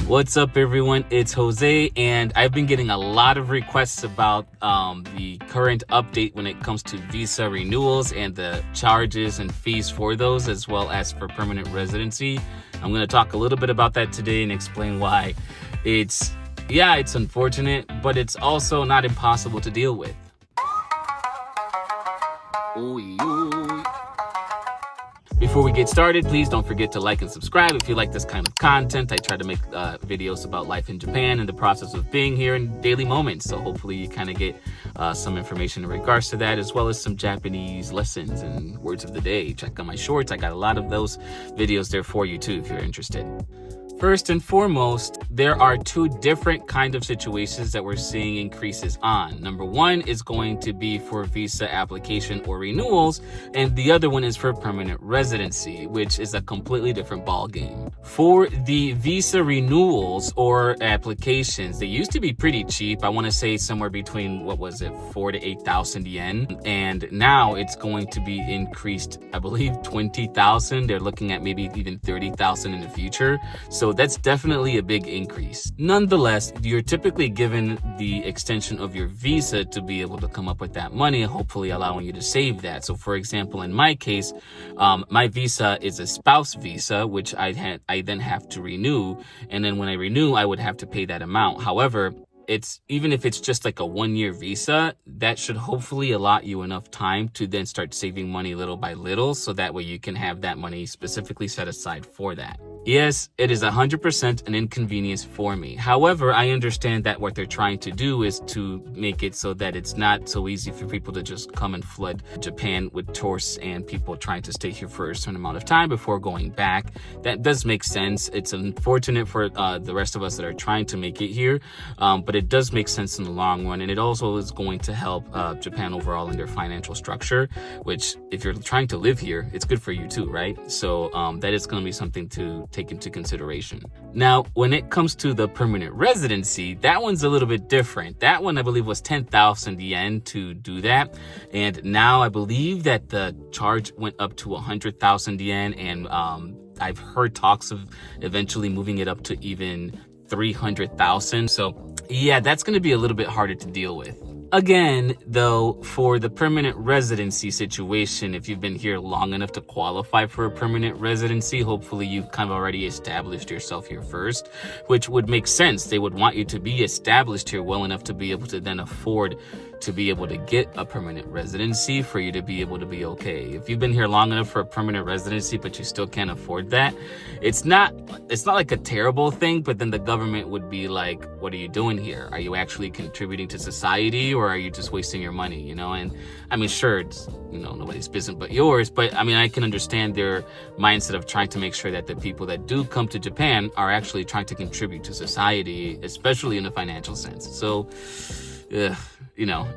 What's up, everyone? It's Jose, and I've been getting a lot of requests about the current update when it comes to visa renewals and the charges and fees for those, as well as for permanent residency. I'm going to talk a little bit about that today and explain why it's unfortunate, but it's also not impossible to deal with. Before we get started, please don't forget to like and subscribe if you like this kind of content. I try to make videos about life in Japan and the process of being here in daily moments. So hopefully you kind of get some information in regards to that, as well as some Japanese lessons and words of the day. Check out my shorts. I got a lot of those videos there for you too if you're interested. First and foremost, there are two different kind of situations that we're seeing increases on. Number one is going to be for visa application or renewals, and the other one is for permanent residency, which is a completely different ballgame. For the visa renewals or applications, they used to be pretty cheap. I want to say somewhere between, 4,000 to 8,000 yen, and now it's going to be increased, I believe, 20,000. They're looking at maybe even 30,000 in the future. So that's definitely a big increase. Nonetheless, you're typically given the extension of your visa to be able to come up with that money, hopefully allowing you to save that. So for example, in my case, my visa is a spouse visa, which I then have to renew. And then when I renew, I would have to pay that amount. However, even if it's just like a 1-year visa, that should hopefully allot you enough time to then start saving money little by little, so that way you can have that money specifically set aside for that. Yes, it is 100% an inconvenience for me. However, I understand that what they're trying to do is to make it so that it's not so easy for people to just come and flood Japan with tourists and people trying to stay here for a certain amount of time before going back. That does make sense. It's unfortunate for the rest of us that are trying to make it here, but it does make sense in the long run, and it also is going to help Japan overall in their financial structure, which if you're trying to live here, it's good for you too, right? So that is going to be something to take into consideration. Now, when it comes to the permanent residency, that one's a little bit different. That one, I believe, was 10,000 yen to do that, and now I believe that the charge went up to 100,000 yen, and I've heard talks of eventually moving it up to even 300,000. So yeah, that's going to be a little bit harder to deal with. Again, though, for the permanent residency situation, if you've been here long enough to qualify for a permanent residency, hopefully you've kind of already established yourself here first, which would make sense. They would want you to be established here well enough to be able to then afford to be able to get a permanent residency for you to be able to be okay. If you've been here long enough for a permanent residency, but you still can't afford that, it's not like a terrible thing, but then the government would be like, what are you doing here? Are you actually contributing to society, or are you just wasting your money, And I mean, sure, it's, nobody's business but yours, but I mean, I can understand their mindset of trying to make sure that the people that do come to Japan are actually trying to contribute to society, especially in a financial sense. So,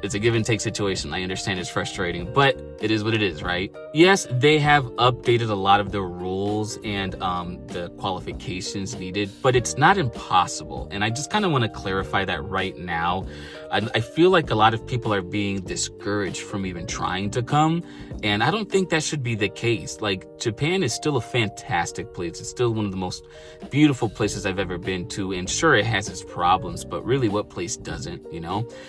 it's a give and take situation. I understand it's frustrating, but it is what it is, right? Yes, they have updated a lot of the rules and the qualifications needed, but it's not impossible. And I just kind of want to clarify that right now. I feel like a lot of people are being discouraged from even trying to come, and I don't think that should be the case. Like, Japan is still a fantastic place. It's still one of the most beautiful places I've ever been to, and sure, it has its problems, but really, what place doesn't,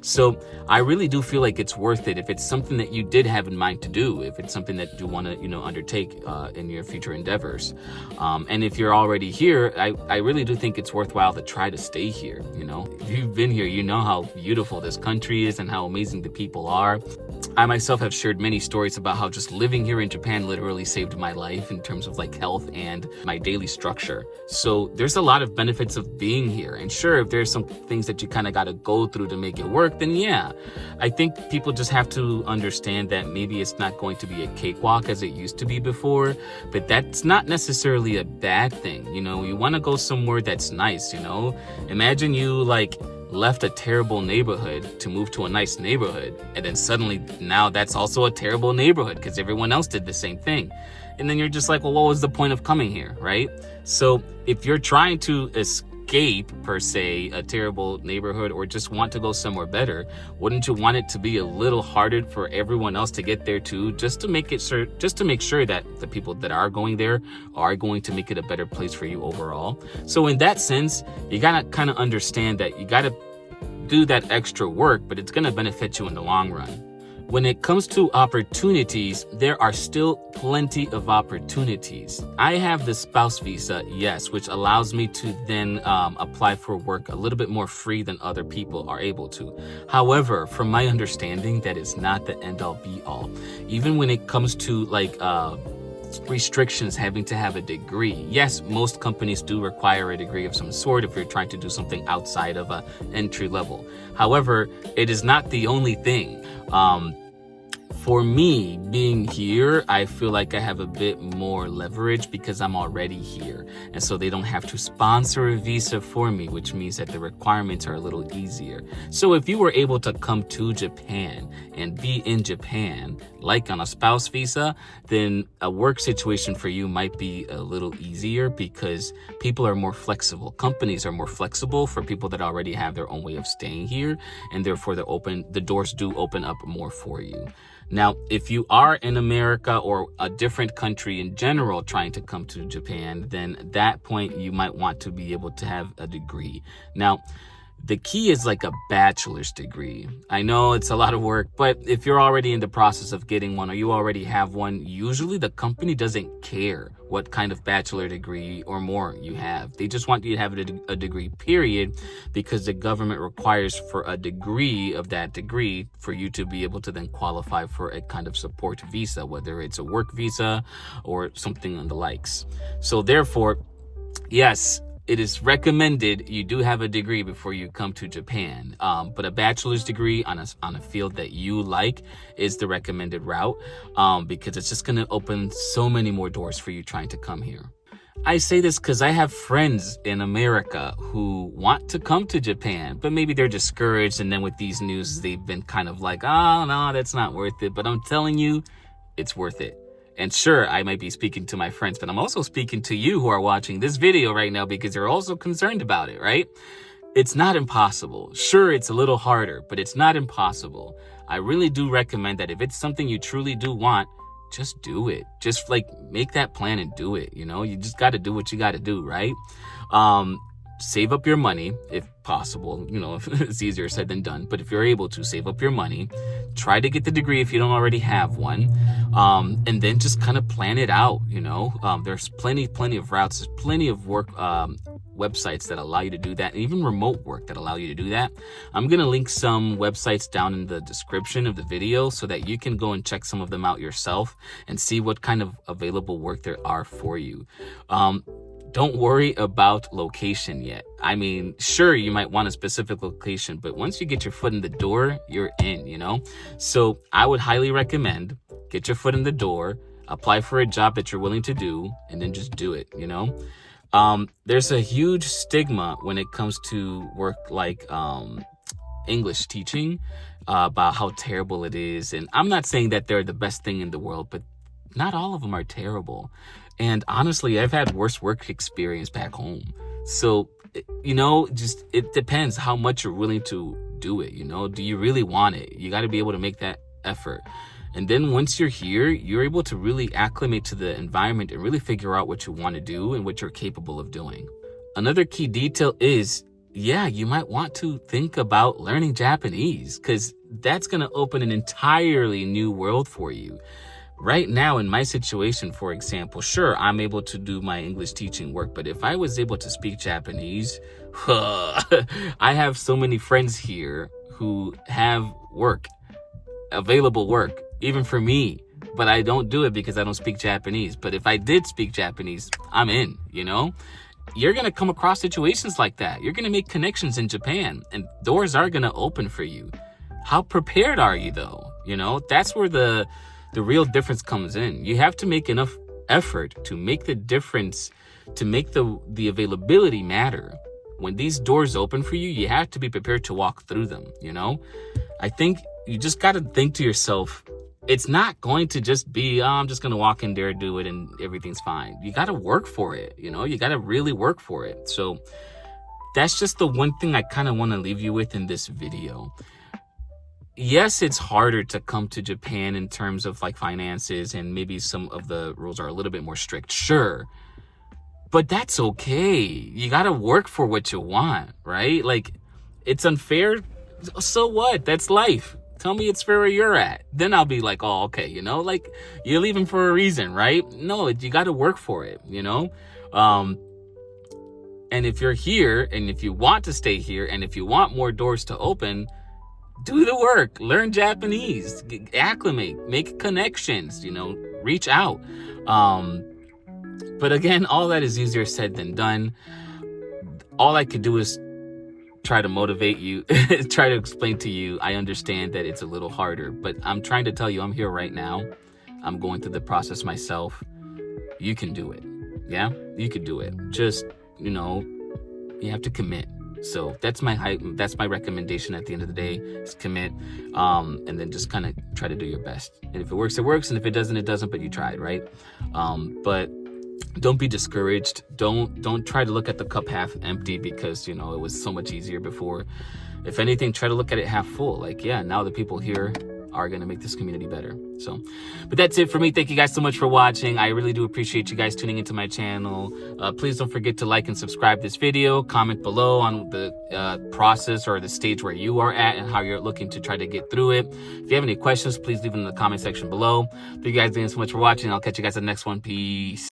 So I really do feel like it's worth it if it's something that you did have in mind to do, if it's something that you want to, undertake in your future endeavors. And if you're already here, I really do think it's worthwhile to try to stay here, If you've been here, you know how beautiful this country is and how amazing the people are. I myself have shared many stories about how just living here in Japan literally saved my life in terms of like health and my daily structure. So there's a lot of benefits of being here. And sure, if there's some things that you kind of got to go through to make it work, then yeah, I think people just have to understand that maybe it's not going to be a cakewalk as it used to be before, but that's not necessarily a bad thing. You want to go somewhere that's nice, Imagine you left a terrible neighborhood to move to a nice neighborhood, and then suddenly now that's also a terrible neighborhood because everyone else did the same thing. And then you're just like, well, what was the point of coming here, right? So if you're trying to escape, per se, a terrible neighborhood or just want to go somewhere better, wouldn't you want it to be a little harder for everyone else to get there too, just to make sure that the people that are going there are going to make it a better place for you overall? So in that sense, you gotta kind of understand that you gotta do that extra work, but it's gonna benefit you in the long run. When it comes to opportunities, there are still plenty of opportunities. I have the spouse visa, yes, which allows me to then apply for work a little bit more free than other people are able to. However, from my understanding, that is not the end all be all. Even when it comes to restrictions having to have a degree. Yes, most companies do require a degree of some sort if you're trying to do something outside of a entry level. However, it is not the only thing. For me, being here, I feel like I have a bit more leverage because I'm already here. And so they don't have to sponsor a visa for me, which means that the requirements are a little easier. So if you were able to come to Japan and be in Japan, like on a spouse visa, then a work situation for you might be a little easier because people are more flexible. Companies are more flexible for people that already have their own way of staying here, and therefore the doors do open up more for you. Now, if you are in America or a different country in general trying to come to Japan, then at that point you might want to be able to have a degree. Now, the key is like a bachelor's degree. I know it's a lot of work, but if you're already in the process of getting one or you already have one, usually the company doesn't care what kind of bachelor degree or more you have. They just want you to have a degree, period, because the government requires for a degree of that degree for you to be able to then qualify for a kind of support visa, whether it's a work visa or something on the likes. So therefore, yes, it is recommended you do have a degree before you come to Japan, but a bachelor's degree on a field that you like is the recommended route, because it's just going to open so many more doors for you trying to come here. I say this because I have friends in America who want to come to Japan, but maybe they're discouraged, and then with these news, they've been kind of like, oh, no, that's not worth it. But I'm telling you, it's worth it. And sure, I might be speaking to my friends, but I'm also speaking to you who are watching this video right now because you're also concerned about it, right? It's not impossible. Sure, it's a little harder, but it's not impossible. I really do recommend that if it's something you truly do want, just do it. Just make that plan and do it. You just got to do what you got to do, right? Save up your money if possible. It's easier said than done, but if you're able to save up your money, try to get the degree if you don't already have one, and then just kind of plan it out. There's plenty of routes. There's plenty of work websites that allow you to do that, and even remote work that allow you to do that. I'm gonna link some websites down in the description of the video so that you can go and check some of them out yourself and see what kind of available work there are for you. Don't worry about location yet. I mean, sure, you might want a specific location, but once you get your foot in the door, you're in, So I would highly recommend get your foot in the door, apply for a job that you're willing to do, and then just do it, There's a huge stigma when it comes to work like English teaching about how terrible it is. And I'm not saying that they're the best thing in the world, but not all of them are terrible. And honestly, I've had worse work experience back home. So, it depends how much you're willing to do it. Do you really want it? You got to be able to make that effort. And then once you're here, you're able to really acclimate to the environment and really figure out what you want to do and what you're capable of doing. Another key detail is, you might want to think about learning Japanese because that's going to open an entirely new world for you. Right now, in my situation, for example, sure, I'm able to do my English teaching work, but if I was able to speak Japanese, I have so many friends here who have available work, even for me, but I don't do it because I don't speak Japanese. But if I did speak Japanese, I'm in, You're going to come across situations like that. You're going to make connections in Japan, and doors are going to open for you. How prepared are you, though? That's where the real difference comes in. You have to make enough effort to make the difference, to make the availability matter. When these doors open for you, you have to be prepared to walk through them, I think you just got to think to yourself, it's not going to just be, I'm just going to walk in there, do it, and everything's fine. You got to work for it, you got to really work for it. So that's just the one thing I kind of want to leave you with in this video. Yes, it's harder to come to Japan in terms of like finances, and maybe some of the rules are a little bit more strict. Sure. But that's okay. You got to work for what you want, right? Like, it's unfair. So what? That's life. Tell me it's fair where you're at. Then I'll be like, oh, okay, you know, like, you're leaving for a reason, right? No, you got to work for it, you know? And if you're here and if you want to stay here and if you want more doors to open, do the work, learn Japanese, acclimate, make connections, you know, reach out. But again, all that is easier said than done. All I could do is try to motivate you, try to explain to you. I understand that it's a little harder, but I'm trying to tell you, I'm here right now. I'm going through the process myself. You can do it. Yeah, you could do it. Just, you know, you have to commit. So that's my recommendation at the end of the day, is commit, and then just kind of try to do your best. And if it works, it works. And if it doesn't, it doesn't, but you tried, right? But don't be discouraged. Don't try to look at the cup half empty because, you know, it was so much easier before. If anything, try to look at it half full. Like, yeah, now the people here are going to make this community better. So, but that's it for me. Thank you guys so much for watching. I really do appreciate you guys tuning into my channel. Please don't forget to like and subscribe this video. Comment below on the process or the stage where you are at and how you're looking to try to get through it. If you have any questions, please leave them in the comment section below. Thank you guys again so much for watching. I'll catch you guys in the next one. Peace.